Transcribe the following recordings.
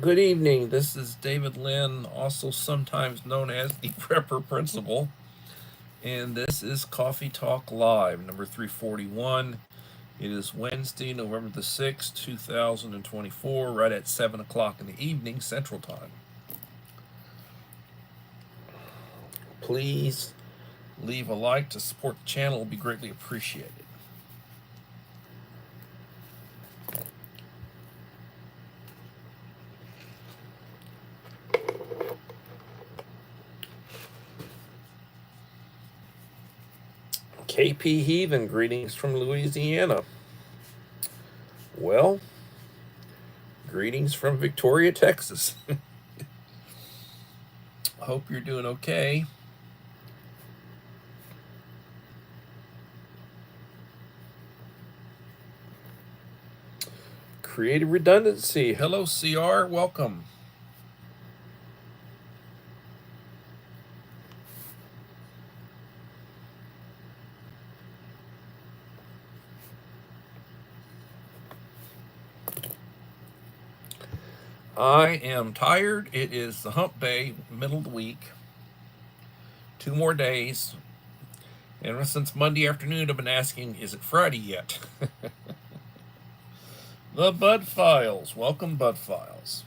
Good evening. This is David Lynn, also sometimes known as the Prepper Principal, and this is Coffee Talk Live, number 341. It is Wednesday, November the 6th, 2024, right at 7 o'clock in the evening, Central Time. Please leave a like to support the channel, it will be greatly appreciated. KP Heathen, greetings from Louisiana. Well, greetings from Victoria, Texas. Hope you're doing okay. Creative Redundancy. Hello, CR. Welcome. I am tired. It is the hump day, middle of the week. 2 more days. And since Monday afternoon, I've been asking, is it Friday yet? The Bud Files. Welcome, Bud Files.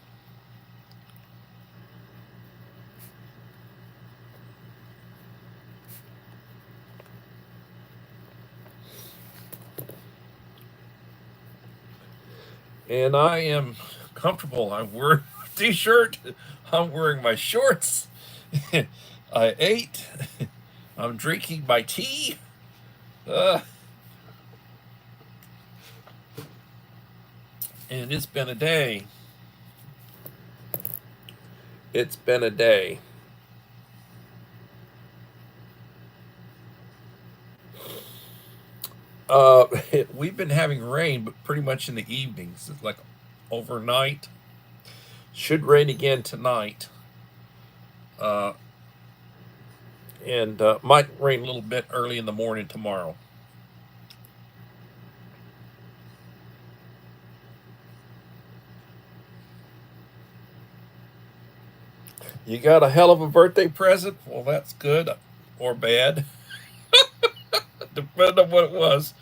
And I am comfortable. I'm wearing a t-shirt. I'm wearing my shorts. I ate. I'm drinking my tea. And it's been a day. It's been a day. We've been having rain, but pretty much in the evenings. It's like overnight. Should rain again tonight. And might rain a little bit early in the morning tomorrow. You got a hell of a birthday present? Well, that's good or bad. Depending on what it was.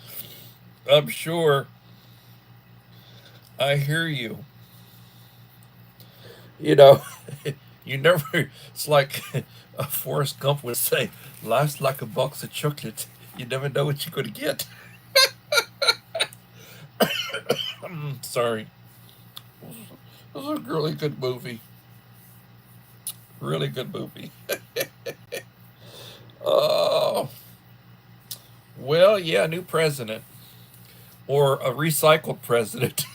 I'm sure. I hear you. You know, you never, it's like Forrest Gump would say, life's like a box of chocolates. You never know what you're going to get. Sorry. It was a really good movie. Really good movie. Oh. Well, yeah, new president. Or a recycled president.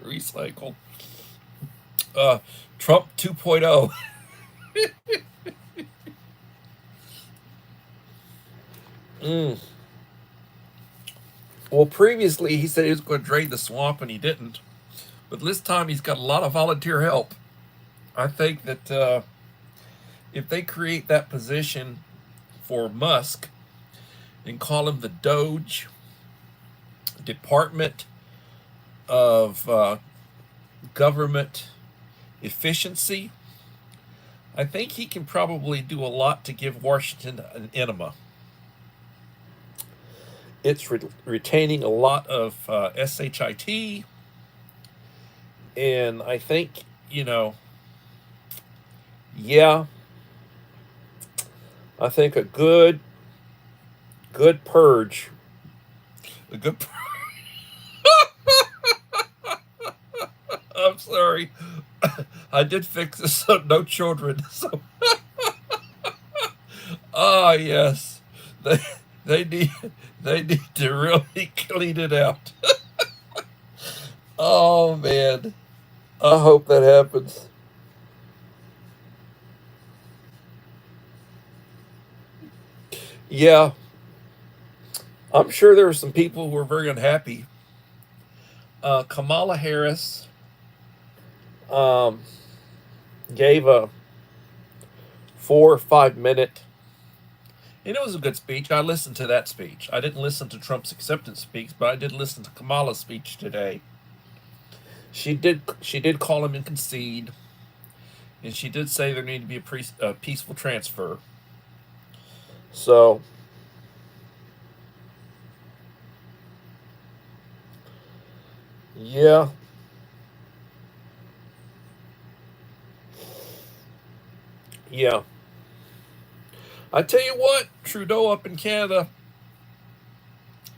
Recycled. Trump 2.0. Well, previously he said he was going to drain the swamp and he didn't. But this time he's got a lot of volunteer help. I think that if they create that position for Musk and call him the Doge Department of Government Efficiency, I think he can probably do a lot to give Washington an enema. It's retaining a lot of SHIT, and I think, yeah, I think a good purge, a good. I'm sorry, I did fix this. So no children. So, yes, they they need they need to really clean it out. Oh man, I hope that happens. Yeah, I'm sure there are some people who are very unhappy. Kamala Harris um, gave a 4 or 5 minute, and it was a good speech. I listened to that speech. I didn't listen to Trump's acceptance speech, but I did listen to Kamala's speech today. She did call him and concede, and she did say there needed to be a peaceful transfer. So yeah, yeah. I tell you what, Trudeau up in Canada,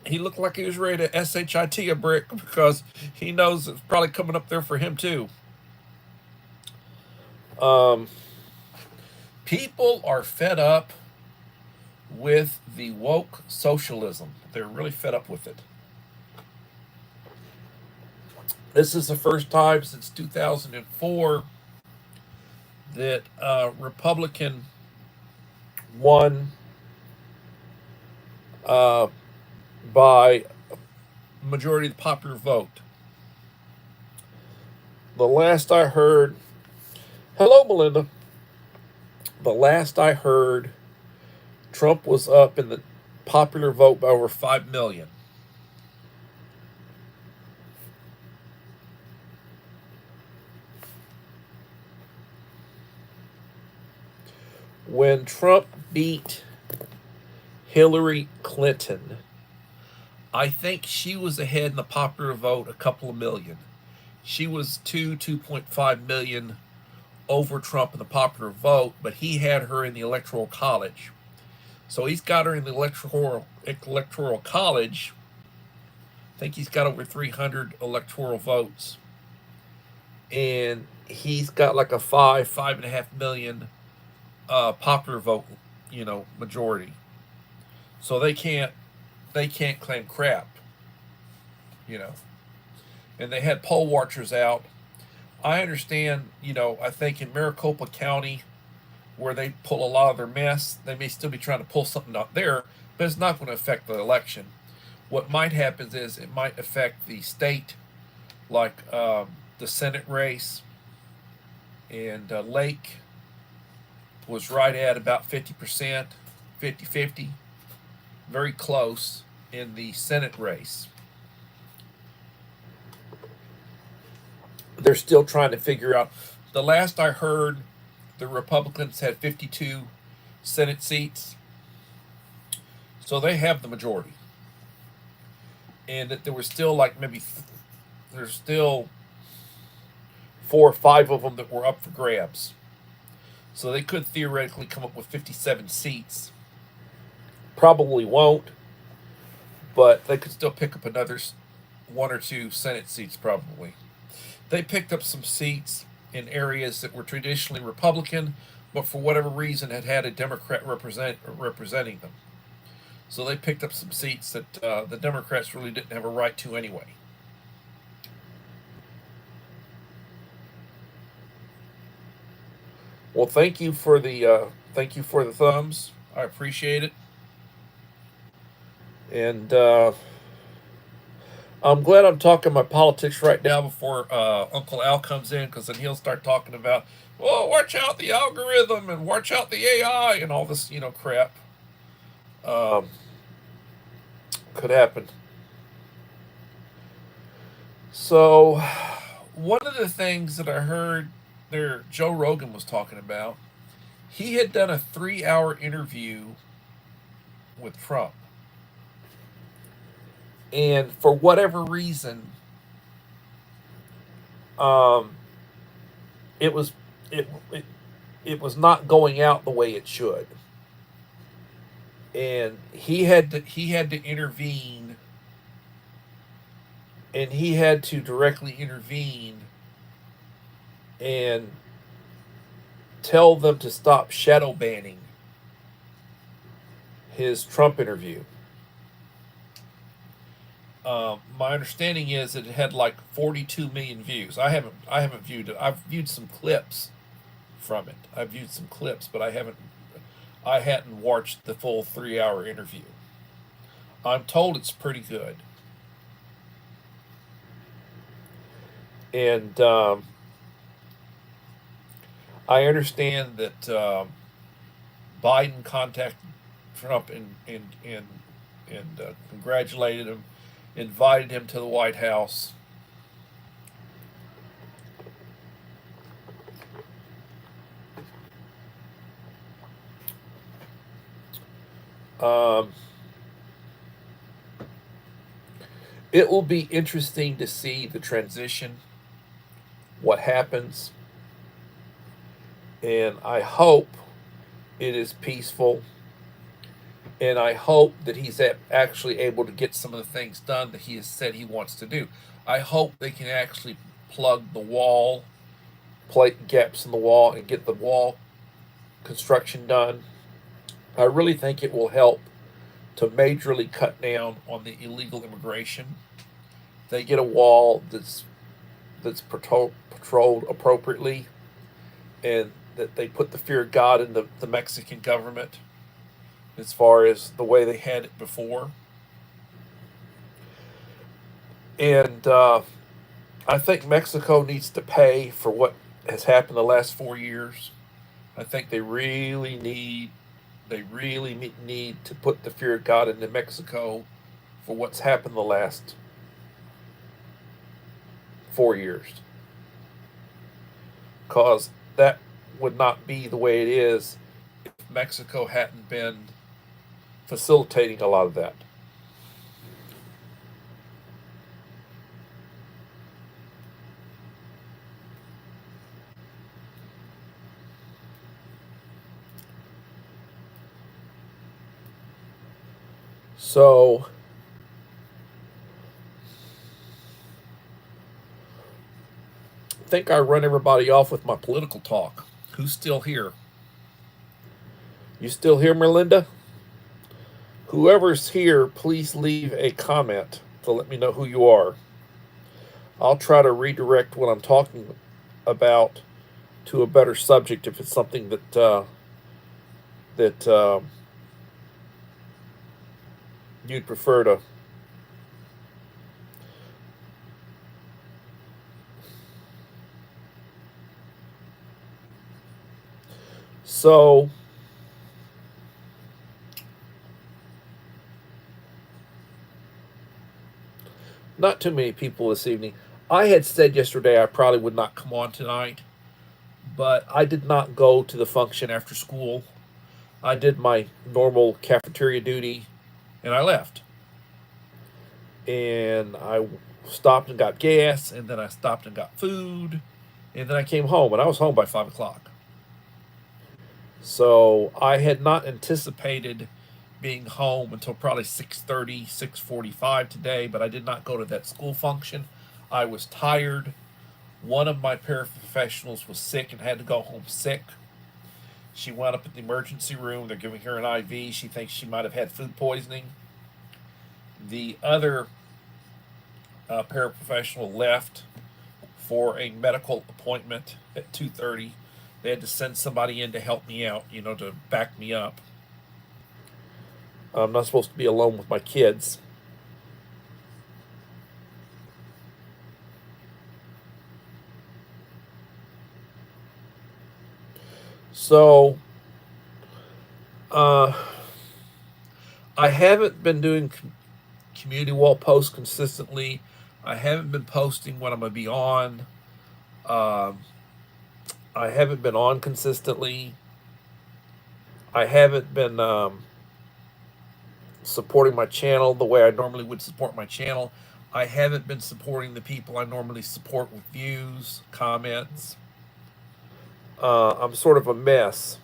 he looked like he was ready to shit a brick because he knows it's probably coming up there for him too. Um, People are fed up with the woke socialism. They're really fed up with it. This is the first time since 2004 that Republican won uh, by majority of the popular vote. The last I heard, hello, Melinda. The last I heard, Trump was up in the popular vote by over 5 million. When Trump beat Hillary Clinton, I think she was ahead in the popular vote a couple of million. She was 2.5 million over Trump in the popular vote, but he had her in the electoral college. So he's got her in the electoral college. I think he's got over 300 electoral votes, and he's got like a 5.5 million popular vote, majority. So they can't claim crap, you know. And they had poll watchers out. I understand, I think in Maricopa County, where they pull a lot of their mess, they may still be trying to pull something out there, but it's not going to affect the election. What might happen is it might affect the state, like the Senate race, and Lake was right at about 50%, 50-50, very close in the Senate race. They're still trying to figure out. The last I heard, the Republicans had 52 Senate seats, so they have the majority. And that there was still like there's still 4 or 5 of them that were up for grabs. So they could theoretically come up with 57 seats. Probably won't, but they could still pick up another 1 or 2 Senate seats probably. They picked up some seats in areas that were traditionally Republican, but for whatever reason had a Democrat representing them. So they picked up some seats that the Democrats really didn't have a right to anyway. Well, thank you for the thumbs. I appreciate it, and I'm glad I'm talking my politics right now before Uncle Al comes in, because then he'll start talking about, well, watch out the algorithm and watch out the AI and all this, crap. Um, could happen. So, one of the things that I heard there, Joe Rogan was talking about, he had done a 3-hour interview with Trump. And for whatever reason, it was it, it it was not going out the way it should, and he had to intervene, and he had to directly intervene and tell them to stop shadow banning his Trump interview. My understanding is that it had like 42 million views. I haven't viewed it. I've viewed some clips from it. I've viewed some clips, but I hadn't watched the full 3-hour interview. I'm told it's pretty good, and I understand that Biden contacted Trump and congratulated him, invited him to the White House, Um, it will be interesting to see the transition, what happens, and I hope it is peaceful, and I hope that he's actually able to get some of the things done that he has said he wants to do. I hope they can actually plug the wall, plate gaps in the wall, and get the wall construction done. I really think it will help to majorly cut down on the illegal immigration. They get a wall that's patrolled appropriately, and that they put the fear of God in the Mexican government as far as the way they had it before. And I think Mexico needs to pay for what has happened the last 4 years. I think they really need to put the fear of God into Mexico for what's happened the last 4 years, because that would not be the way it is if Mexico hadn't been facilitating a lot of that. So I think I run everybody off with my political talk. Who's still here? You still here, Merlinda? Whoever's here, please leave a comment to let me know who you are. I'll try to redirect what I'm talking about to a better subject if it's something that you'd prefer to. So not too many people this evening. I had said yesterday I probably would not come on tonight, but I did not go to the function after school. I did my normal cafeteria duty and I left. And I stopped and got gas, and then I stopped and got food, and then I came home, and I was home by 5 o'clock. So I had not anticipated being home until probably 6:30, 6:45 today, but I did not go to that school function. I was tired. One of my paraprofessionals was sick and had to go home sick. She wound up at the emergency room. They're giving her an IV. She thinks she might have had food poisoning. The other paraprofessional left for a medical appointment at 2:30. They had to send somebody in to help me out, to back me up. I'm not supposed to be alone with my kids. So, I haven't been doing community wall posts consistently. I haven't been posting when I'm going to be on. I haven't been on consistently. I haven't been supporting my channel the way I normally would support my channel. I haven't been supporting the people I normally support with views, comments. I'm sort of a mess.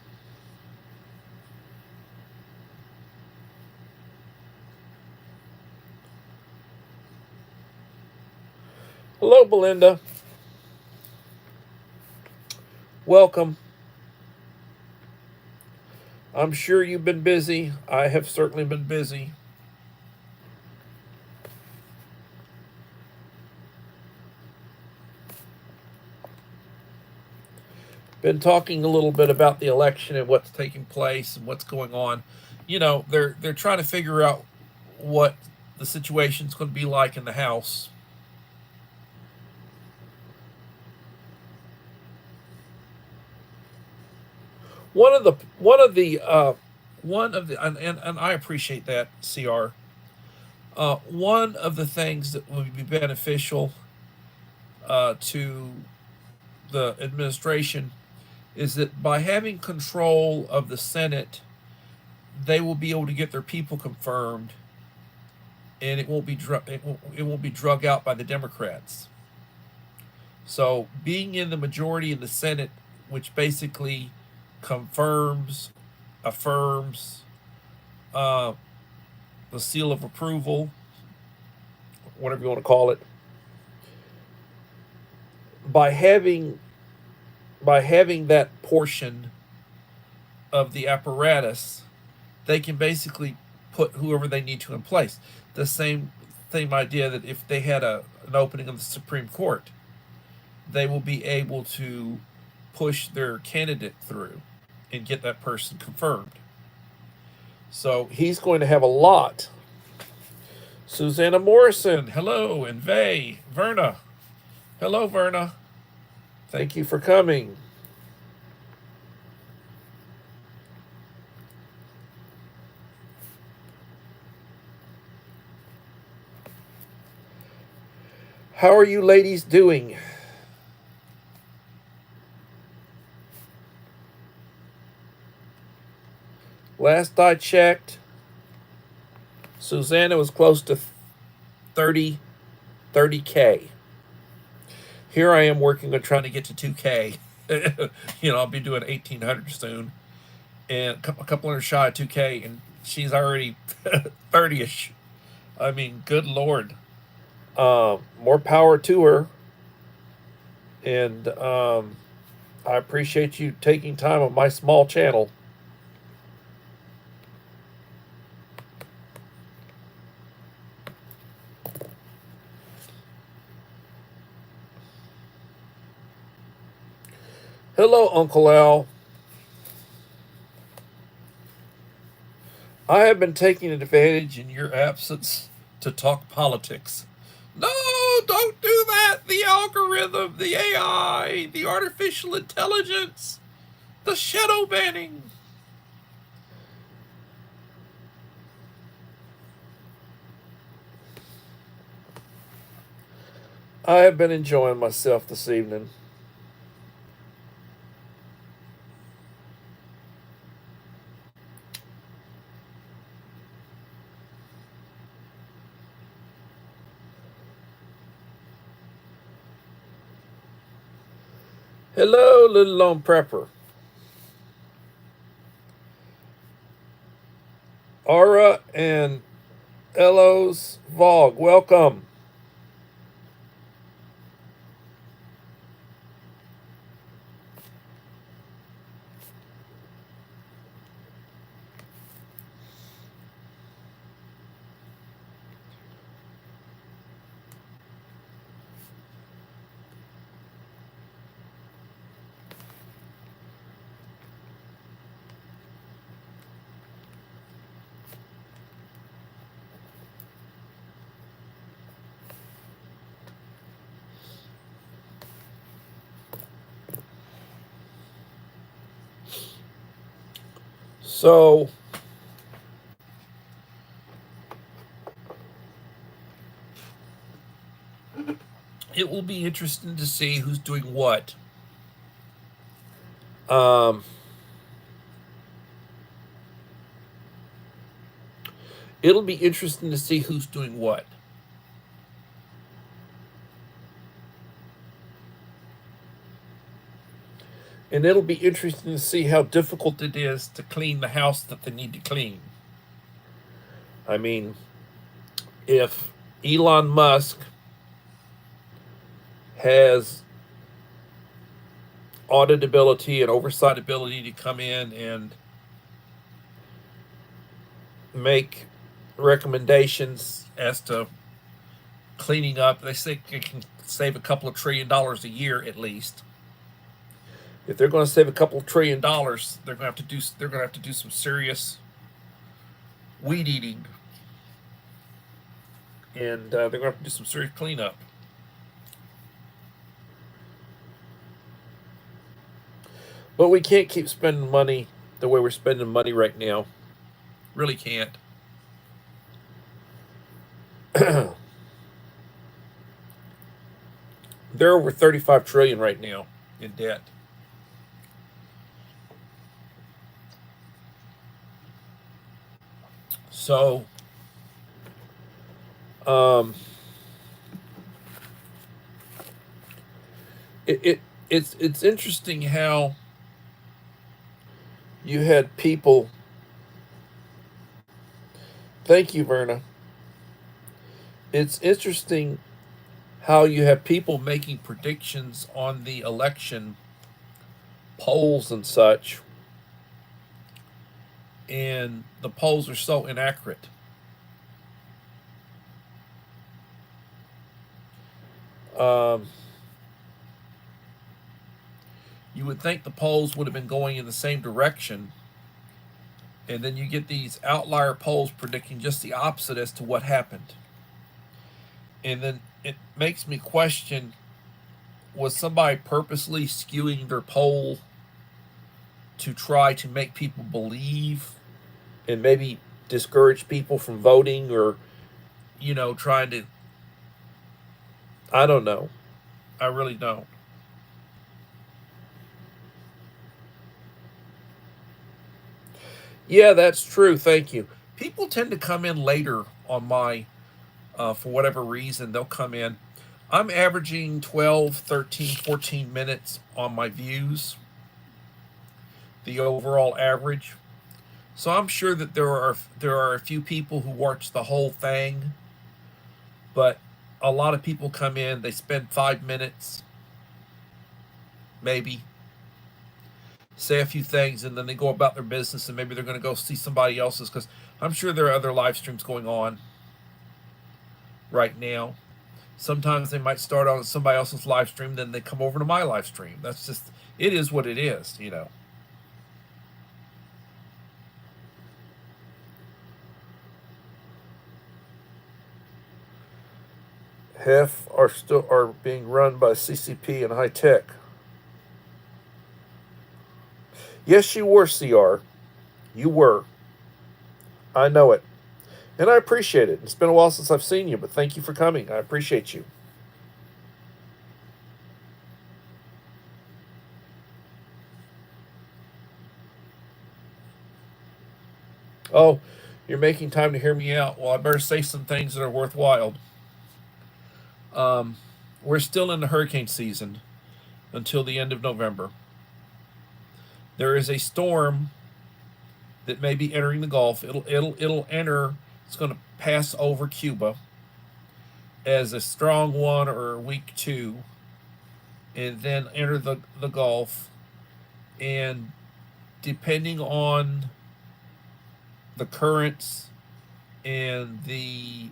Hello, Belinda. Welcome. I'm sure you've been busy. I have certainly been busy. Been talking a little bit about the election and what's taking place and what's going on. They're trying to figure out what the situation's going to be like in the House. One of the and I appreciate that, CR. One of the things that would be beneficial to the administration is that by having control of the Senate, they will be able to get their people confirmed, and it won't be it won't be drug out by the Democrats. So being in the majority in the Senate, which basically confirms, affirms uh, the seal of approval, whatever you want to call it, by having that portion of the apparatus, they can basically put whoever they need to in place. The same idea that if they had an opening of the Supreme Court, they will be able to push their candidate through and get that person confirmed. So he's going to have a lot. Susanna Morrison, hello, and Verna. Hello, Verna. Thank you for coming. How are you ladies doing? Last I checked, Susanna was close to 30K. Here I am working on trying to get to 2K. I'll be doing 1,800 soon, and a couple hundred shy of 2K, and she's already 30ish. I mean, good Lord. More power to her, and I appreciate you taking time on my small channel. Hello, Uncle Al. I have been taking advantage in your absence to talk politics. No, don't do that. The algorithm, the AI, the artificial intelligence, the shadow banning. I have been enjoying myself this evening. Hello, little lone prepper. Aura and Elos Vogue, welcome. So, it will be interesting to see who's doing what. It'll be interesting to see who's doing what. And it'll be interesting to see how difficult it is to clean the house that they need to clean. I mean, if Elon Musk has auditability and oversight ability to come in and make recommendations as to cleaning up, they say it can save a couple of $1 trillion a year at least. If they're going to save a couple of $1 trillion, they're going to have to do some serious weed eating, and they're going to have to do some serious cleanup. But we can't keep spending money the way we're spending money right now. Really can't. They're over 35 trillion right now in debt. So, um, it's interesting how you had people. Thank you, Verna. It's interesting how you have people making predictions on the election polls and such, and the polls are so inaccurate. Um, you would think the polls would have been going in the same direction, and then you get these outlier polls predicting just the opposite as to what happened. And then it makes me question, was somebody purposely skewing their poll to try to make people believe and maybe discourage people from voting, or trying to, I don't know. I really don't. Yeah, that's true. Thank you. People tend to come in later on my, for whatever reason, they'll come in. I'm averaging 12, 13, 14 minutes on my views, the overall average. So I'm sure that there are a few people who watch the whole thing, but a lot of people come in, they spend 5 minutes, maybe, say a few things, and then they go about their business, and maybe they're going to go see somebody else's, because I'm sure there are other live streams going on right now. Sometimes they might start on somebody else's live stream, then they come over to my live stream. That's just, it is what it is. Half are being run by CCP and high tech. Yes, you were, CR. You were. I know it. And I appreciate it. It's been a while since I've seen you, but thank you for coming. I appreciate you. Oh, you're making time to hear me out. Well, I better say some things that are worthwhile. Um, we're still in the hurricane season until the end of November. There is a storm that may be entering the Gulf. It'll enter. It's going to pass over Cuba as a strong one or a weak two, and then enter the Gulf. And depending on the currents and the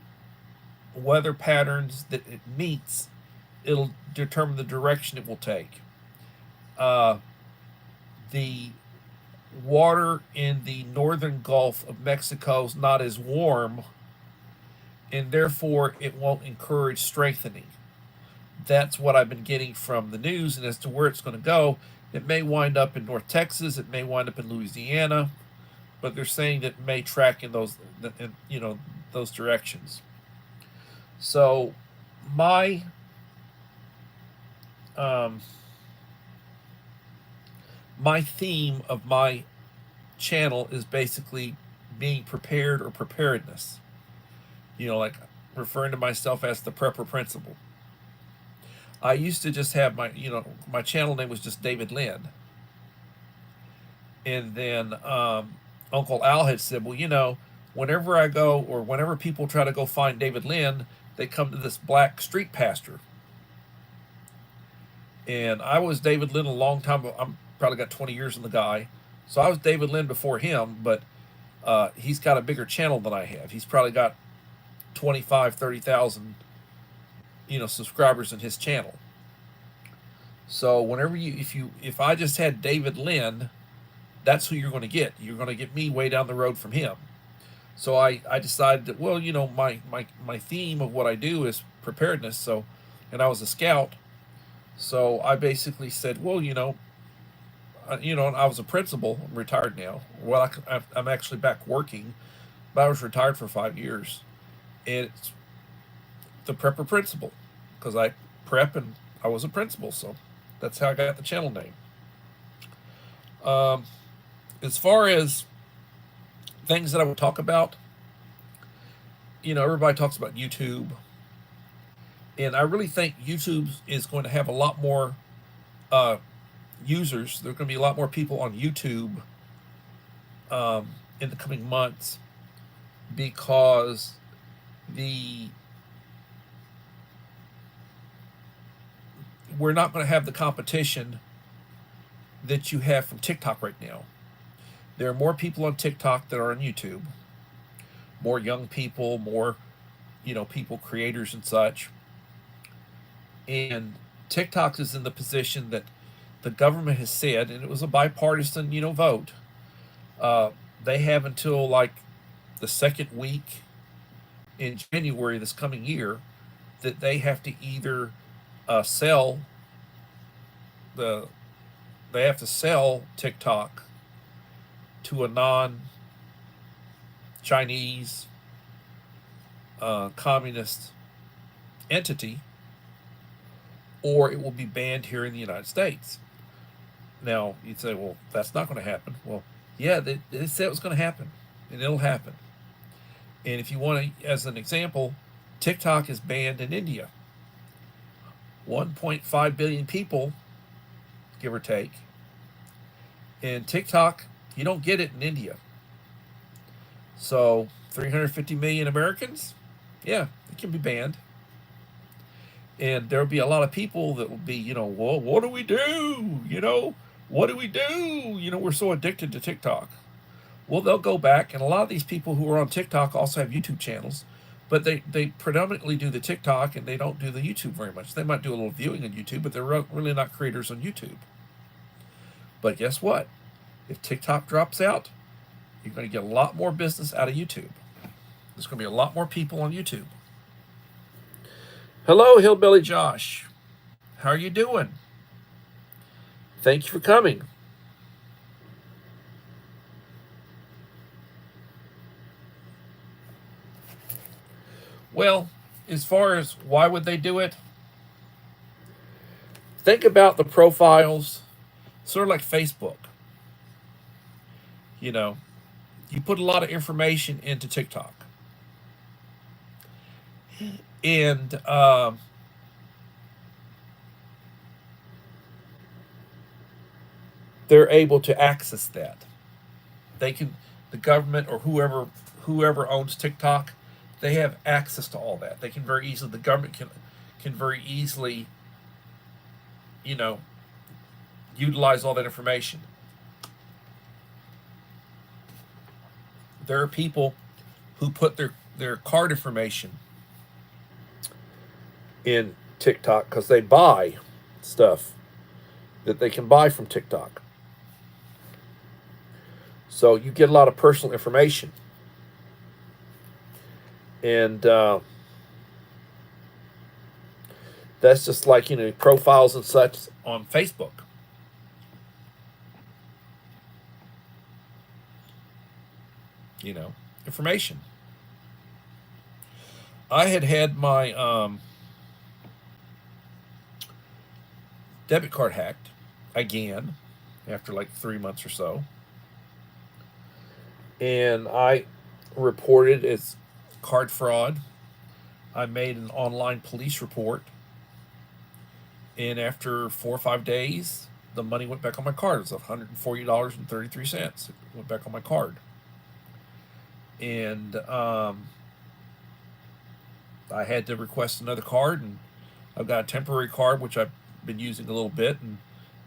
weather patterns that it meets, it'll determine the direction it will take. Uh, the water in the northern Gulf of Mexico is not as warm, and therefore it won't encourage strengthening. That's what I've been getting from the news, and as to where it's going to go, it may wind up in North Texas, it may wind up in Louisiana, but they're saying that it may track in those directions. So my um, my theme of my channel is basically being prepared or preparedness. Like referring to myself as the prepper principal. I used to just have my channel name was just David Lynn, and then Uncle Al had said, well, whenever I go, or whenever people try to go find David Lynn, they come to this black street pastor. And I was David Lynn a long time. I'm probably got 20 years in the guy, so I was David Lynn before him. But he's got a bigger channel than I have. He's probably got 25, 30,000, subscribers in his channel. So whenever if I just had David Lynn, that's who you're going to get. You're going to get me way down the road from him. So I decided that, well, my theme of what I do is preparedness. So, and I was a scout. So I basically said, well, and I was a principal. I'm retired now. Well, I'm actually back working, but I was retired for 5 years. And it's the prepper principal, because I prep and I was a principal. So that's how I got the channel name. As far as things that I would talk about, everybody talks about YouTube, and I really think YouTube is going to have a lot more uh, users. There's going to be a lot more people on YouTube in the coming months because the we're not going to have the competition that you have from TikTok right now. There are more people on TikTok that are on YouTube, more young people, more people, creators and such. And TikTok is in the position that the government has said, and it was a bipartisan vote. They have until like the second week in January this coming year that they have to either sell the they have to sell TikTok to a non-Chinese communist entity, or it will be banned here in the United States. Now, you'd say, well, that's not going to happen. Well, yeah, they said it was going to happen, and it'll happen. And if you want to, as an example, TikTok is banned in India. 1.5 billion people, give or take. And TikTok, you don't get it in India. So 350 million Americans, yeah, it can be banned. And there'll be a lot of people that will be, well, what do we do? What do we do? We're so addicted to TikTok. Well, they'll go back, and a lot of these people who are on TikTok also have YouTube channels, but they predominantly do the TikTok and they don't do the YouTube very much. They might do a little viewing on YouTube, but they're really not creators on YouTube. But guess what? If TikTok drops out, you're going to get a lot more business out of YouTube. There's going to be a lot more people on YouTube. Hello, Hillbilly Josh. How are you doing? Thank you for coming. Well, as far as why would they do it, think about the profiles, sort of like Facebook. You put a lot of information into TikTok. And they're able to access that. The government or whoever owns TikTok, they have access to all that. They can very easily, the government can very easily, utilize all that information. There are people who put their card information in TikTok because they buy stuff that they can buy from TikTok. So you get a lot of personal information. And that's just like, profiles and such on Facebook. Information. I had my debit card hacked again after like 3 months or so. And I reported it's card fraud. I made an online police report. And after 4 or 5 days, the money went back on my card. It was $140.33. It went back on my card. And I had to request another card, and I've got a temporary card which I've been using a little bit, and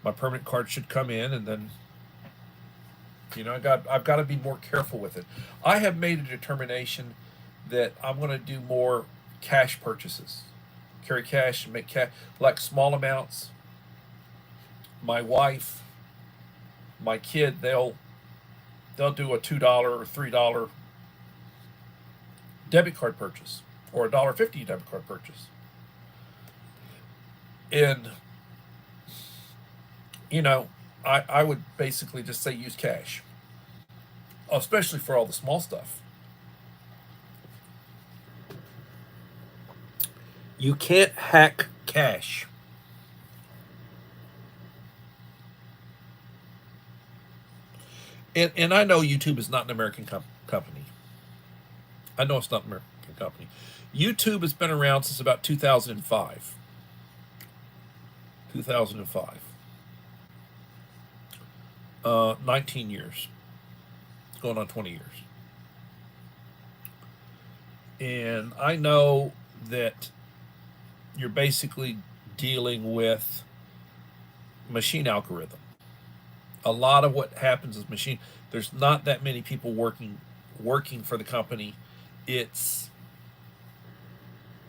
my permanent card should come in, and then I've got to be more careful with it. I have made a determination that I'm going to do more cash purchases, carry cash and make cash, like small amounts. My wife, my kid, they'll do a $2 or $3 debit card purchase or a $1.50 debit card purchase. And, I would basically just say use cash, especially for all the small stuff. You can't hack cash. And I know YouTube is not an American company. I know it's not an American American company. YouTube has been around since about 2005. 2005. 19 years. It's going on 20 years. And I know that you're basically dealing with machine algorithm. A lot of what happens is machine. There's not that many people working for the company. It's,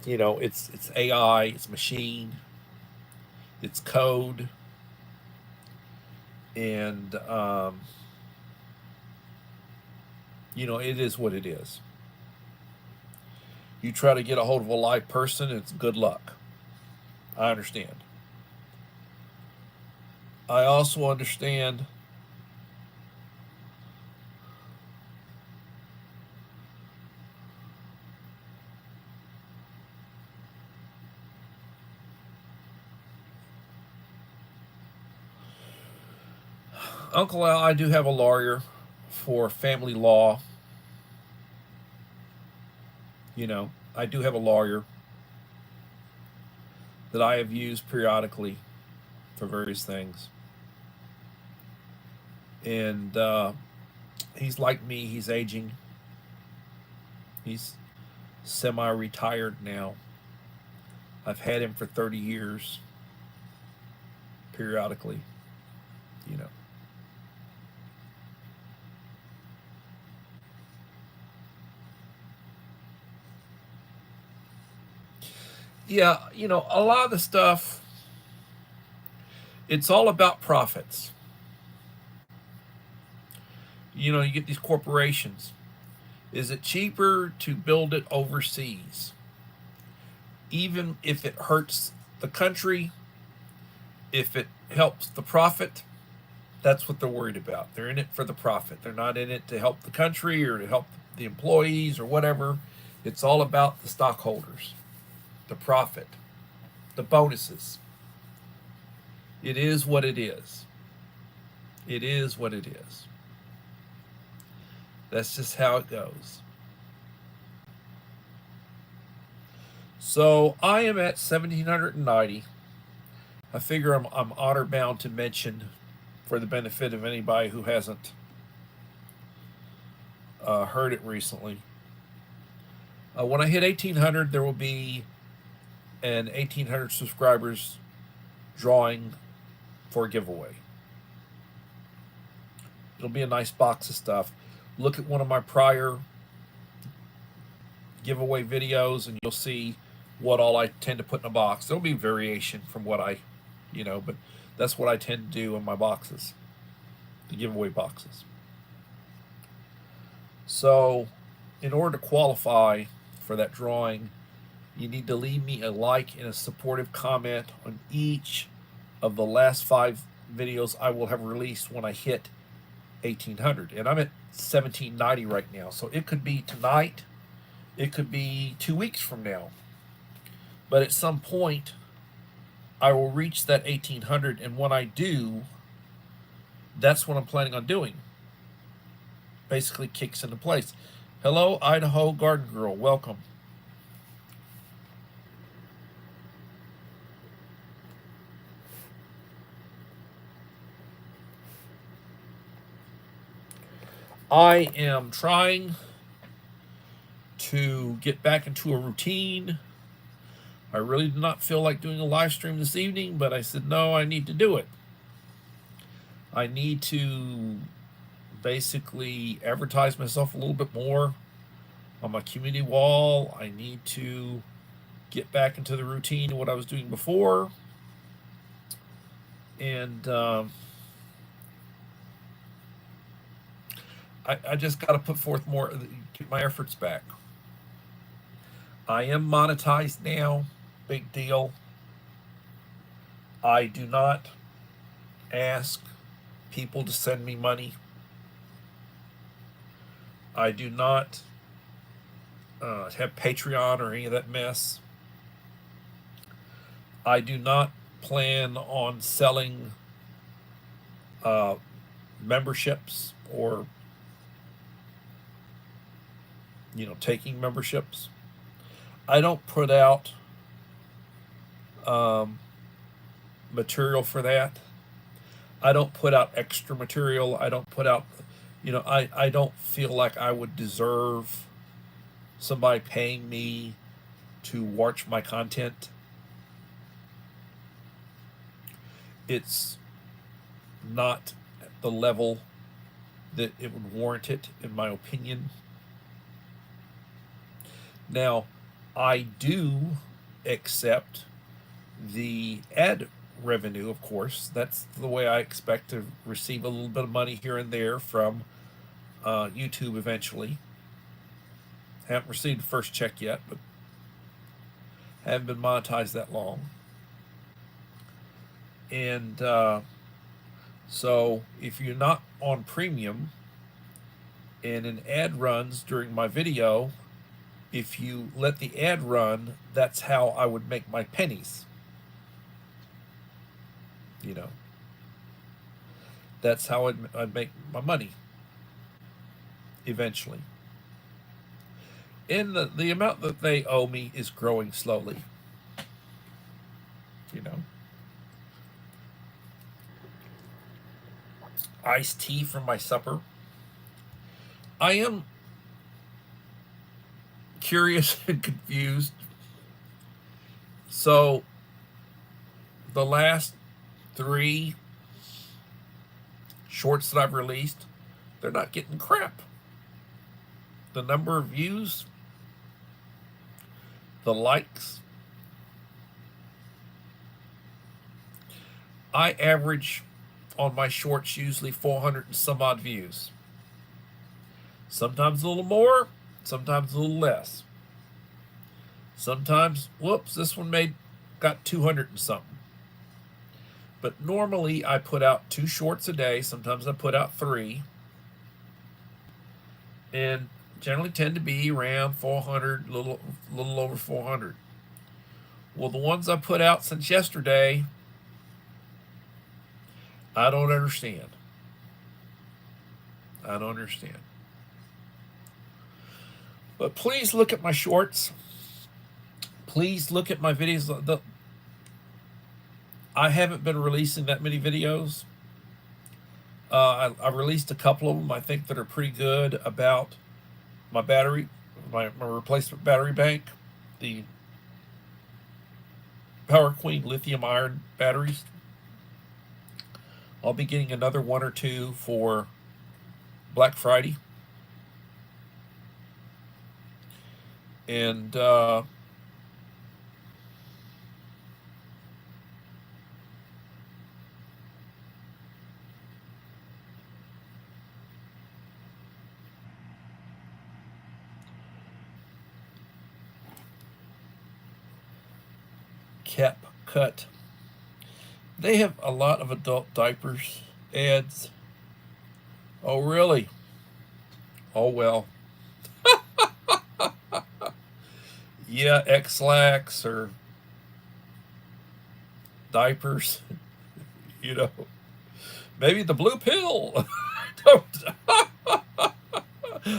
you know, it's AI, it's machine, it's code, and you know, it is what it is. You try to get a hold of a live person, it's good luck. I understand. I also understand Uncle Al, I do have a lawyer for family law. You know, I do have a lawyer that I have used periodically for various things. And he's like me, he's aging. He's semi-retired now. I've had him for 30 years, periodically, you know. Yeah, you know, a lot of the stuff, it's all about profits. You know, you get these corporations. Is it cheaper to build it overseas? Even if it hurts the country, if it helps the profit, that's what they're worried about. They're in it for the profit. They're not in it to help the country or to help the employees or whatever. It's all about the stockholders, the profit, the bonuses. It is what it is. It is what it is. That's just how it goes. So I am at 1790. I figure I'm honor bound to mention, for the benefit of anybody who hasn't heard it recently. When I hit 1800, there will be an 1800 subscribers drawing for a giveaway. It'll be a nice box of stuff. Look at one of my prior giveaway videos and you'll see what all I tend to put in a box. There'll be variation from what I, you know, but that's what I tend to do in my boxes, the giveaway boxes. So in order to qualify for that drawing, you need to leave me a like and a supportive comment on each of the last 5 videos I will have released when I hit 1800. And I'm at 1790 right now. So it could be tonight, it could be 2 weeks from now. But at some point, I will reach that 1800. And when I do, that's what I'm planning on doing. Basically kicks into place. Hello, Idaho Garden Girl. Welcome. I am trying to get back into a routine. I really did not feel like doing a live stream this evening, but I said, no, I need to do it. I need to basically advertise myself a little bit more on my community wall. I need to get back into the routine of what I was doing before. And I just got to put forth more, get my efforts back. I am monetized now. Big deal. I do not ask people to send me money. I do not have Patreon or any of that mess. I do not plan on selling memberships or, you know, taking memberships. I don't put out material for that. I don't put out extra material. I don't put out, I don't feel like I would deserve somebody paying me to watch my content. It's not at the level that it would warrant it, in my opinion. Now, I do accept the ad revenue, of course. That's the way I expect to receive a little bit of money here and there from YouTube eventually. Haven't received the first check yet, but haven't been monetized that long. And so if you're not on premium and an ad runs during my video, if you let the ad run, that's how I would make my pennies. That's how I'd make my money eventually. And the amount that they owe me is growing slowly. Iced tea for my supper. I am curious and confused. So, the last 3 shorts that I've released, they're not getting crap. The number of views, the likes. I average on my shorts usually 400 and some odd views. Sometimes a little more, sometimes a little less. Sometimes, whoops, this one got 200 and something. But normally I put out 2 shorts a day. Sometimes I put out 3. And generally tend to be around 400, little over 400. Well, the ones I put out since yesterday, I don't understand. But please look at my shorts. Please look at my videos. I haven't been releasing that many videos. I released a couple of them, I think, that are pretty good about my battery, my replacement battery bank, the Power Queen lithium ion batteries. I'll be getting another 1 or 2 for Black Friday. And CapCut. They have a lot of adult diapers ads. Oh, really? Oh, well. Yeah, X-Lax or diapers. Maybe the blue pill.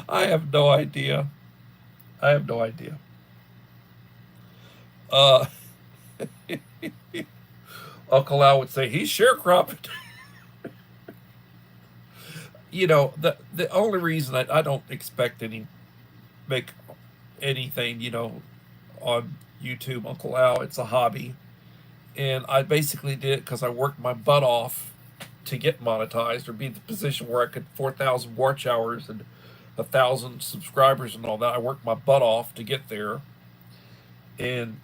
I have no idea. Uncle Al would say he's sharecropping. The only reason I don't expect make anything, on YouTube, Uncle Al, it's a hobby. And I basically did it because I worked my butt off to get monetized or be in the position where I could 4,000 watch hours and 1,000 subscribers and all that. I worked my butt off to get there. And,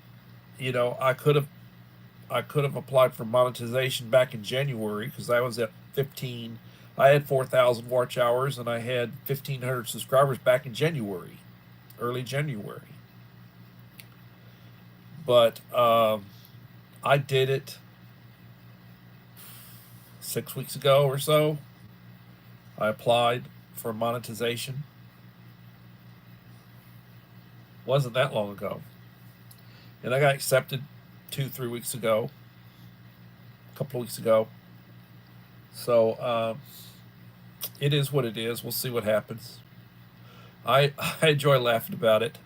I could have applied for monetization back in January because I was at 15. I had 4,000 watch hours and I had 1,500 subscribers back in January, early January. But I did it 6 weeks ago or so. I applied for monetization. Wasn't that long ago. And I got accepted 2-3 weeks ago, a couple of weeks ago. So it is what it is. We'll see what happens. I enjoy laughing about it.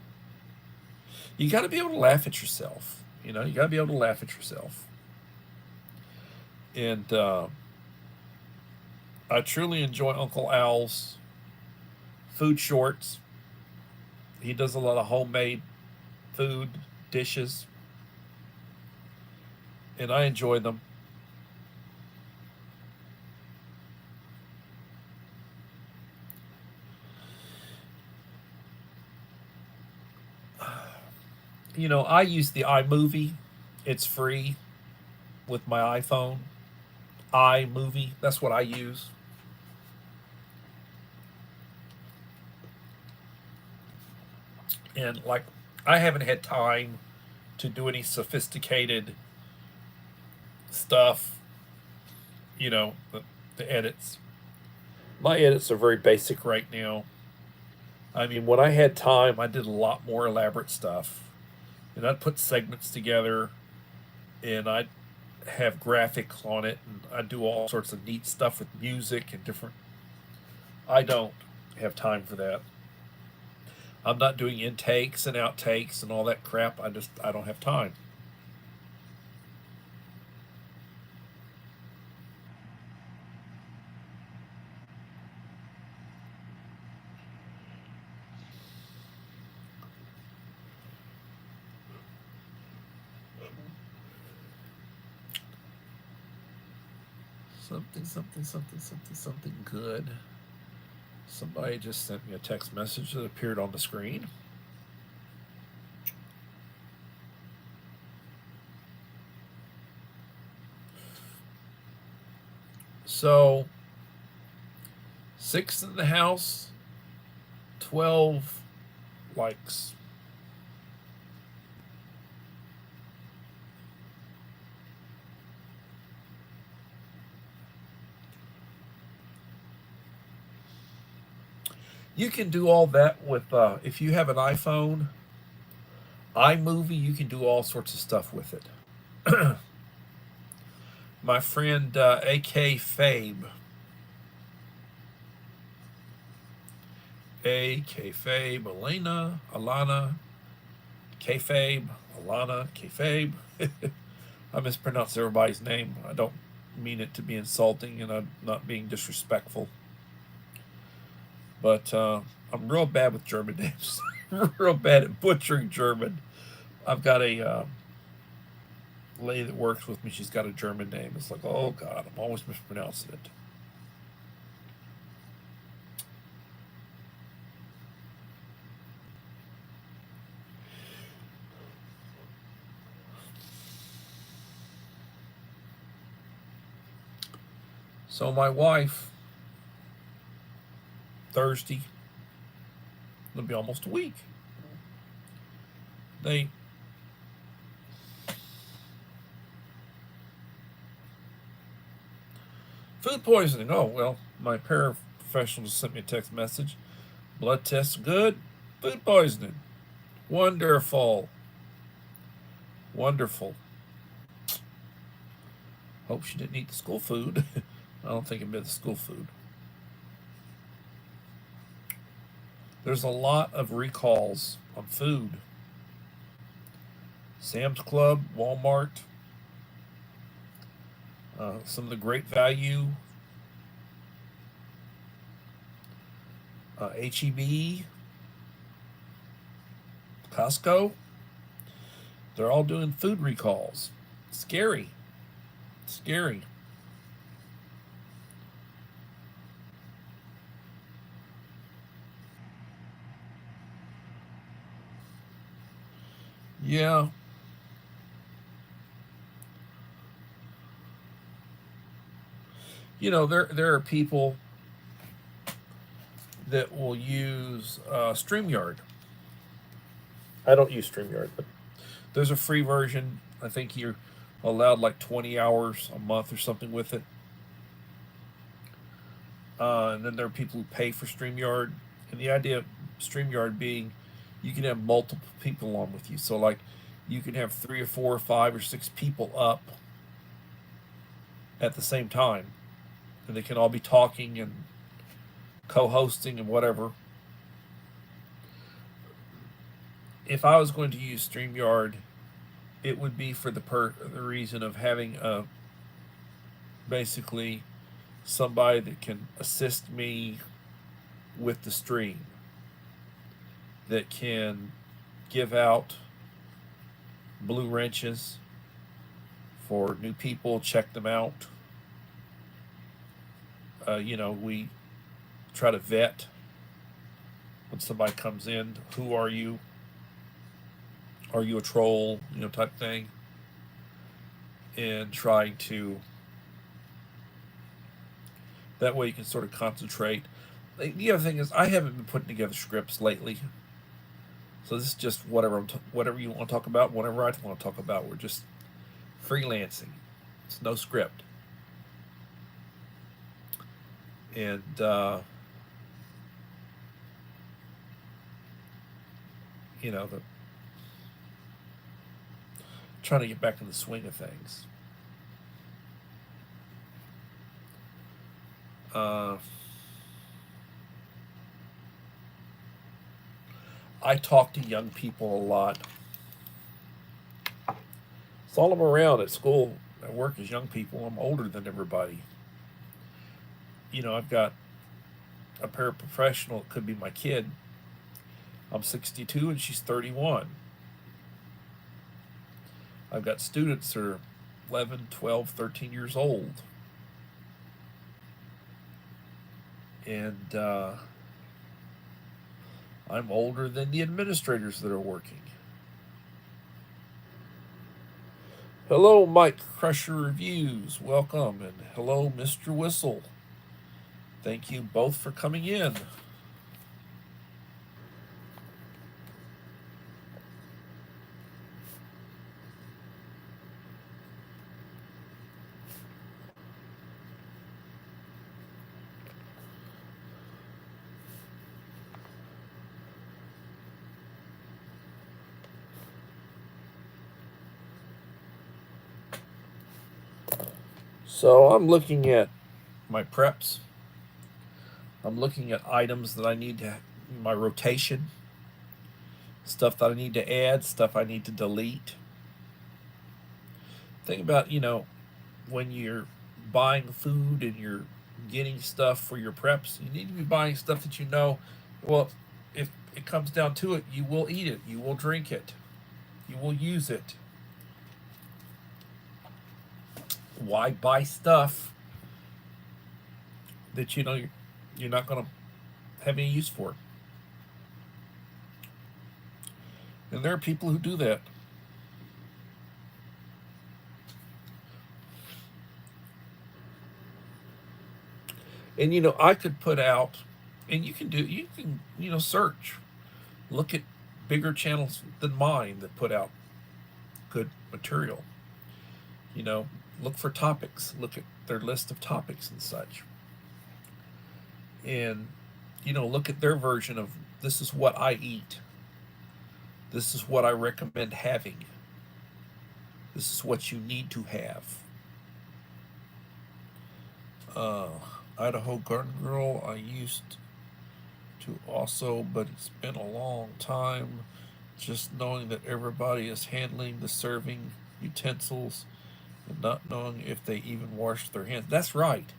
You got to be able to laugh at yourself. You know, you got to be able to laugh at yourself. And I truly enjoy Uncle Al's food shorts. He does a lot of homemade food dishes, and I enjoy them. You know, I use the iMovie. It's free with my iPhone. iMovie, that's what I use. And like, I haven't had time to do any sophisticated stuff, you know, the edits. My edits are very basic right now. I mean, when I had time, I did a lot more elaborate stuff. And I'd put segments together, and I'd have graphics on it, and I'd do all sorts of neat stuff with music and different. I don't have time for that. I'm not doing intakes and outtakes and all that crap. I don't have time. Something good. Somebody just sent me a text message that appeared on the screen. So, 6 in the house, 12 likes. You can do all that with, if you have an iPhone, iMovie, you can do all sorts of stuff with it. My friend AK Fabe, Alana, Kayfabe, Alana, Kayfabe. I mispronounce everybody's name. I don't mean it to be insulting, and I'm not being disrespectful. But I'm real bad with German names. Real bad at butchering German. I've got a lady that works with me. She's got a German name. It's like, oh God, I'm always mispronouncing it. So my wife, Thursday, it'll be almost a week. They food poisoning. Oh well, my paraprofessional just sent me a text message. Blood tests good. Food poisoning. Wonderful. Wonderful. Hope she didn't eat the school food. I don't think it'd be the school food. There's a lot of recalls on food. Sam's Club, Walmart, some of the Great Value, HEB, Costco. They're all doing food recalls. Scary. Scary. Yeah. You know, there are people that will use StreamYard. I don't use StreamYard, but there's a free version. I think you're allowed like 20 hours a month or something with it. And then there are people who pay for StreamYard. And the idea of StreamYard being you can have multiple people on with you. So, like, you can have 3 or 4 or 5 or 6 people up at the same time. And they can all be talking and co hosting and whatever. if I was going to use StreamYard, it would be for the reason of having basically somebody that can assist me with the stream, that can give out blue wrenches for new people, check them out. We try to vet when somebody comes in. Who are you? Are you a troll? Type thing. And trying to, that way you can sort of concentrate. The other thing is, I haven't been putting together scripts lately, so this is just whatever you want to talk about, whatever I want to talk about. We're just freelancing. It's no script. And trying to get back in the swing of things. I talk to young people a lot. It's all I'm around at school, at work, is young people. I'm older than everybody. I've got a paraprofessional. It could be my kid. I'm 62 and she's 31. I've got students that are 11, 12, 13 years old. And I'm older than the administrators that are working. Hello, Mike Crusher Reviews. Welcome. And hello, Mr. Whistle. Thank you both for coming in. So I'm looking at my preps. I'm looking at items that I need to, my rotation, stuff that I need to add, stuff I need to delete. Think about, when you're buying food and you're getting stuff for your preps, you need to be buying stuff that well, if it comes down to it, you will eat it, you will drink it, you will use it. Why buy stuff that you're not going to have any use for? And there are people who do that. And I could put out, and you can search, look at bigger channels than mine that put out good material. Look for topics, look at their list of topics and such. And look at their version of, this is what I eat. This is what I recommend having. This is what you need to have. Idaho Garden Girl, I used to also, but it's been a long time. Just knowing that everybody is handling the serving utensils and not knowing if they even wash their hands. That's right.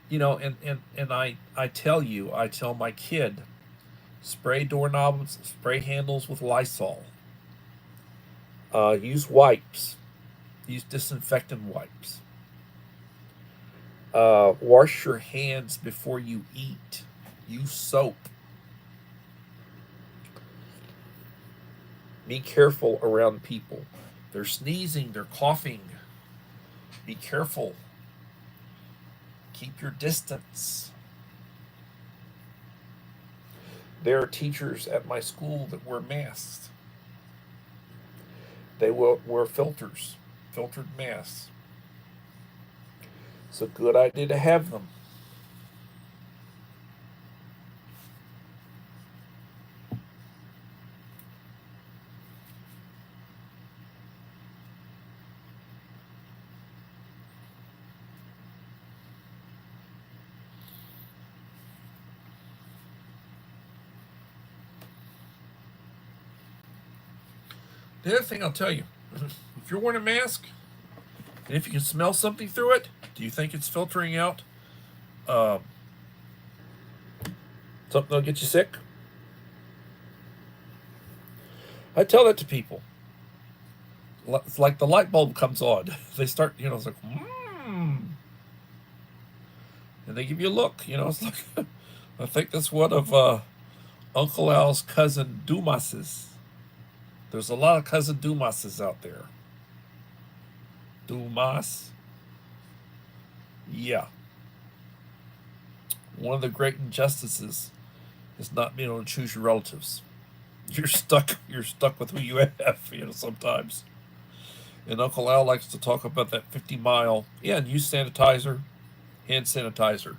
And I tell my kid, spray doorknobs, spray handles with Lysol. Use wipes. Use disinfectant wipes. Wash your hands before you eat. Use soap. Be careful around people. They're sneezing, they're coughing. Be careful. Keep your distance. There are teachers at my school that wear masks. They will wear filtered masks. It's a good idea to have them. The other thing I'll tell you, if you're wearing a mask, and if you can smell something through it, do you think it's filtering out uh, something that'll get you sick? I tell that to people. It's like the light bulb comes on. They start, it's like, and they give you a look. It's like, I think that's one of Uncle Al's cousin Dumases. There's a lot of cousin Dumases out there. Dumas. Yeah. One of the great injustices is not being able to choose your relatives. You're stuck with who you have, sometimes. And Uncle Al likes to talk about that 50-mile, and use sanitizer, hand sanitizer.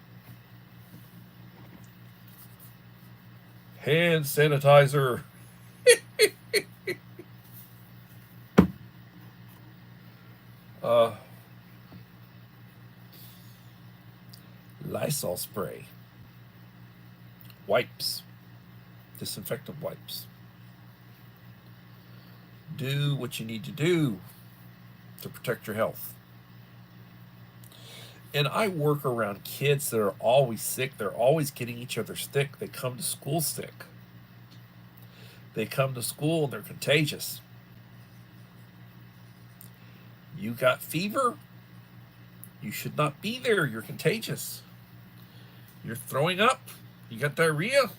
Hand sanitizer. Lysol spray. Wipes. Disinfectant wipes. Do what you need to do to protect your health. And I work around kids that are always sick. They're always getting each other sick. They come to school sick. They come to school and they're contagious. You got fever? You should not be there. You're contagious. You're throwing up? You got diarrhea?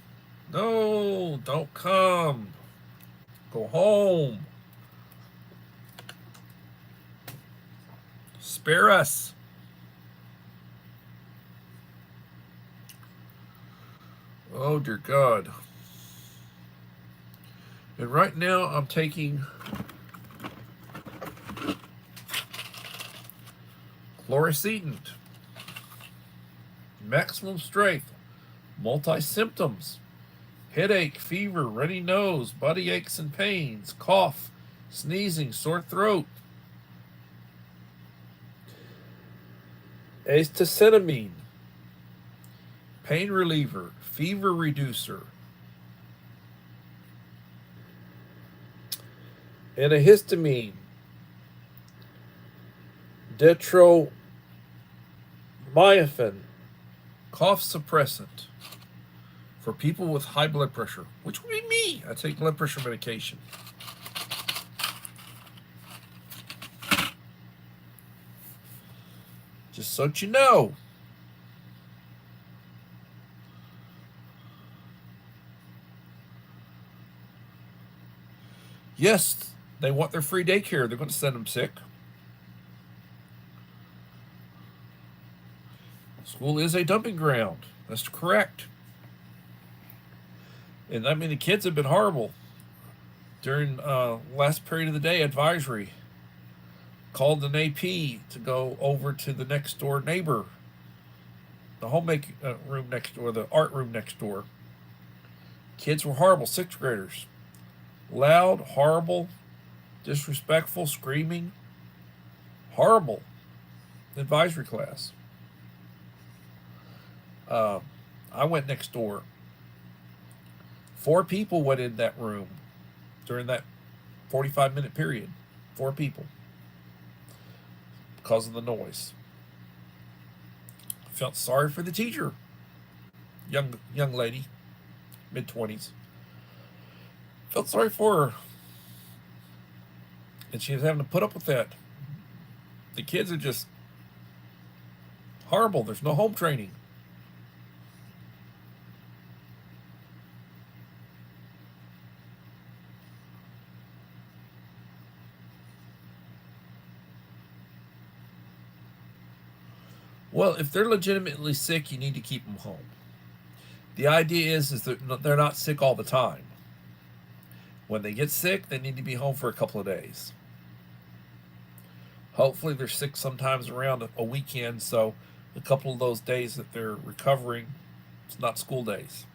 No, don't come. Go home. Spare us. Oh, dear God. And right now I'm taking chloracetine, maximum strength, multi-symptoms, headache, fever, runny nose, body aches and pains, cough, sneezing, sore throat, acetaminophen, pain reliever, fever reducer, antihistamine, detromycin, cough suppressant for people with high blood pressure, which would be me. I take blood pressure medication. Just so that you know. Yes, they want their free daycare. They're going to send them sick. School is a dumping ground. That's correct. And I mean, the kids have been horrible. During last period of the day, advisory called an AP to go over to the next door neighbor, the homemaking room next door, the art room next door. Kids were horrible, sixth graders. Loud, horrible, disrespectful, screaming. Horrible. Advisory class. I went next door. 4 people went in that room during that 45-minute period. 4 people. Because of the noise. Felt sorry for the teacher. Young lady. Mid-20s. Felt sorry for her. And she was having to put up with that. The kids are just horrible. There's no home training. Well, if they're legitimately sick, you need to keep them home. The idea is that they're not sick all the time. When they get sick, they need to be home for a couple of days. Hopefully they're sick sometimes around a weekend, so a couple of those days that they're recovering, it's not school days.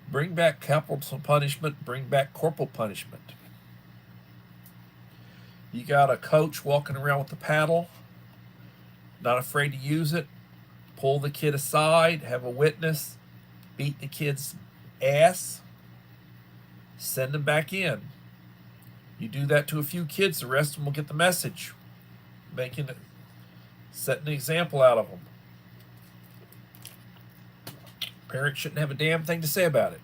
Bring back capital punishment, bring back corporal punishment. You got a coach walking around with a paddle, not afraid to use it. pull the kid aside, have a witness, beat the kid's ass, send them back in. You do that to a few kids, the rest of them will get the message, setting an example out of them. Parents shouldn't have a damn thing to say about it.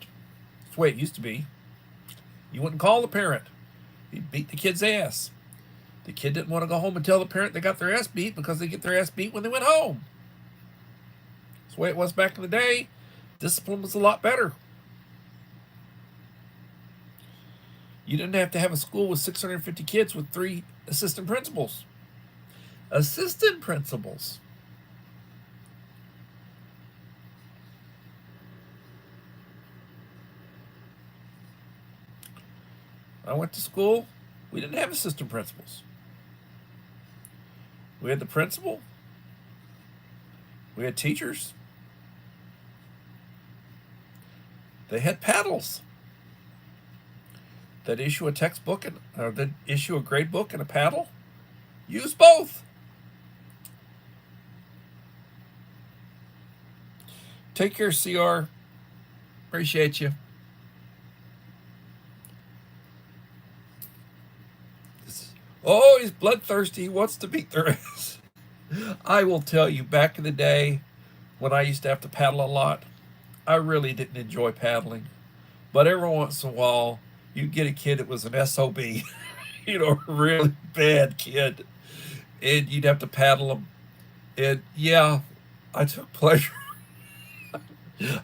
That's the way it used to be. You wouldn't call the parent. You'd beat the kid's ass. The kid didn't want to go home and tell the parent they got their ass beat because they get their ass beat when they went home. That's the way it was back in the day. Discipline was a lot better. You didn't have to have a school with 650 kids with 3 assistant principals. Assistant principals. I went to school. We didn't have assistant principals. We had the principal. We had teachers. They had paddles. They'd issue a textbook or they'd issue a grade book and a paddle. Use both. Take care, CR. Appreciate you. Oh, he's bloodthirsty. He wants to beat their ass. I will tell you, back in the day when I used to have to paddle a lot, I really didn't enjoy paddling. But every once in a while, you'd get a kid that was an SOB, a really bad kid, and you'd have to paddle them. And yeah, I took pleasure.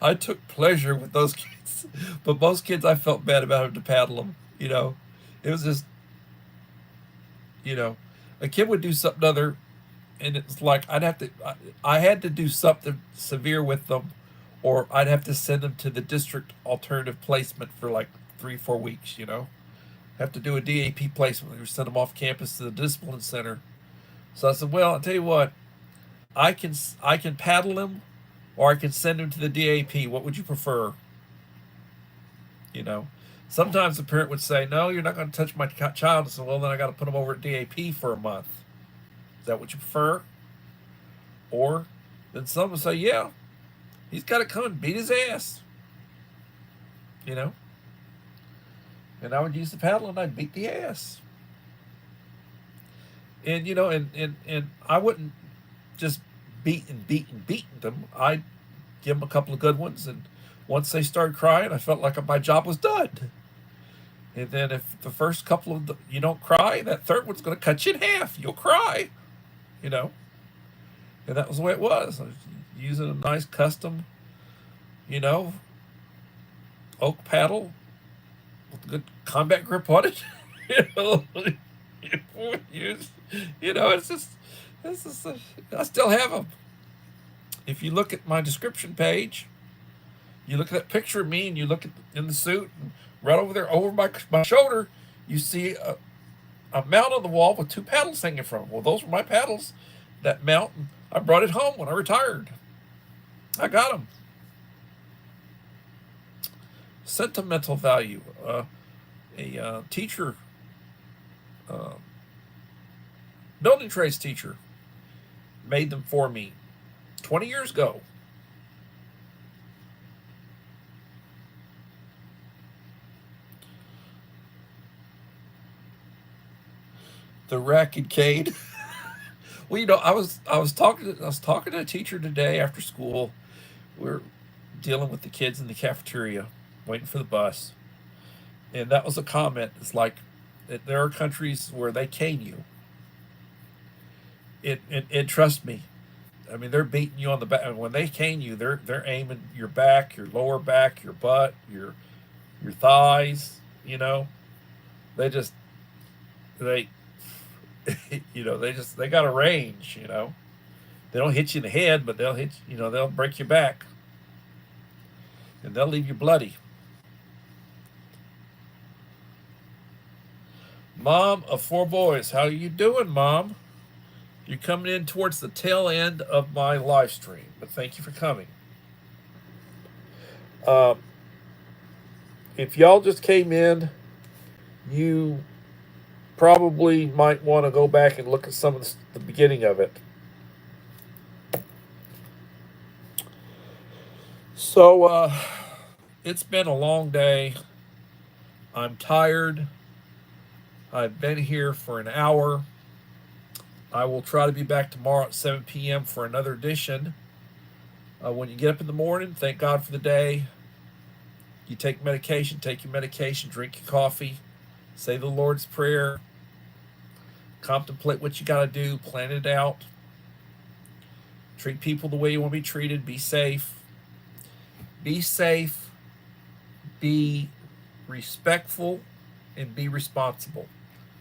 I took pleasure with those kids. But most kids, I felt bad about having to paddle them. It was just, a kid would do something other, and it's like I had to do something severe with them, or I'd have to send them to the district alternative placement for like 3-4 weeks. Have to do a DAP placement or send them off campus to the discipline center. So I said, well, I'll tell you what, I can paddle them, or I can send them to the DAP. What would you prefer? Sometimes the parent would say, no, you're not going to touch my child. I said, well, then I got to put them over at DAP for a month. Is that what you prefer? Or then some would say, yeah, he's got to come and beat his ass. And I would use the paddle and I'd beat the ass. And, and I wouldn't just beat them. I'd give them a couple of good ones. And once they started crying, I felt like my job was done. And then if the first couple of you don't cry, that third one's going to cut you in half. You'll cry, And that was the way it was. I was using a nice custom, oak paddle with a good combat grip on it. It's just I still have them. If you look at my description page, you look at that picture of me and you look in the suit, and right over there, over my shoulder, you see a mount on the wall with 2 paddles hanging from it. Well, those were my paddles. That mount, I brought it home when I retired. I got them. Sentimental value. A teacher, building trades teacher, made them for me 20 years ago. The Racketcade. Well, I was talking to a teacher today after school. We're dealing with the kids in the cafeteria, waiting for the bus, and that was a comment. It's like there are countries where they cane you. And trust me, I mean, they're beating you on the back. When they cane you, they're aiming your back, your lower back, your butt, your thighs. They just they they got a range. They don't hit you in the head, but they'll hit they'll break your back, and they'll leave you bloody. Mom of 4 boys, how you doing, Mom? You're coming in towards the tail end of my live stream, but thank you for coming. If y'all just came in, you probably might want to go back and look at some of the beginning of it. So, it's been a long day. I'm tired. I've been here for an hour. I will try to be back tomorrow at 7 p.m. for another edition. When you get up in the morning, thank God for the day. You take medication, take your medication, drink your coffee, say the Lord's Prayer, contemplate what you got to do, plan it out, treat people the way you want to be treated, be safe. Be safe, be respectful, and be responsible.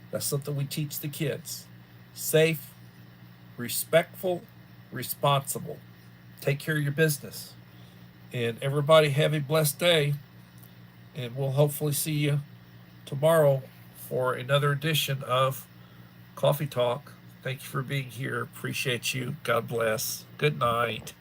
That's something we teach the kids. Safe, respectful, responsible. Take care of your business. And everybody have a blessed day. And we'll hopefully see you tomorrow for another edition of Coffee Talk. Thank you for being here. Appreciate you. God bless. Good night.